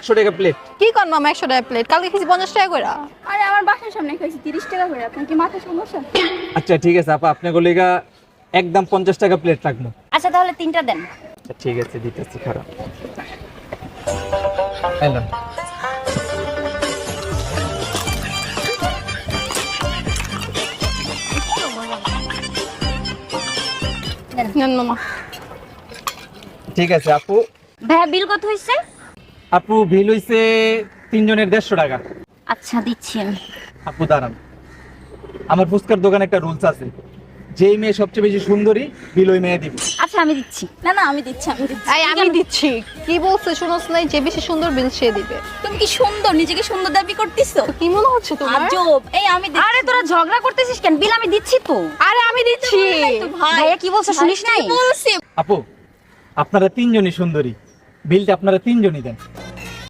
100 টাকা প্লেট। কি কোন মামা 100 টাকা প্লেট? কালকে খেয়েছি 50 টাকা করে। আরে আমার বাসার সামনে খাইছি 30 টাকা করে। আপনার কি মাথা সমস্যা? আচ্ছা ঠিক আছে আপা, আপনার গলিগা একদম 50 টাকা প্লেট রাখবো। আচ্ছা তাহলে 3টা দেন। আচ্ছা ঠিক আছে দিতেছি, খারাপ এলাম। নেন মামা। ঠিক আছে আপু। ভাইয়া বিল কত হইছে? আপু বিল হইছে 3 জনের 150 টাকা। আচ্ছা দিচ্ছি আমি। আপু দাঁড়ান, আমার ফুচকার দোকানে একটা রুলস আছে, যেই মেয়ে সবচেয়ে বেশি সুন্দরী বিল ওই মেয়ে দিবে। আচ্ছা আমি দিচ্ছি। না না আমি দিচ্ছি। এই আমি দিচ্ছি। কি বলছে শুনোস নাই? যে বেশি সুন্দর বিল সে দিবে। তুমি কি সুন্দর, নিজেকে সুন্দর দাবি করতেছো? কি মনে হচ্ছে তোমার? আজব। এই আমি দিচ্ছি। আরে তোরা ঝগড়া করতেছিস কেন? বিল আমি দিচ্ছি তো। আরে আমি দিচ্ছি। ভাইয়া কি বলছে শুনিস নাই? বলছি। আপু আপনারা 3 জনই সুন্দরী, বিলটা আপনারা 3 জনই দেন।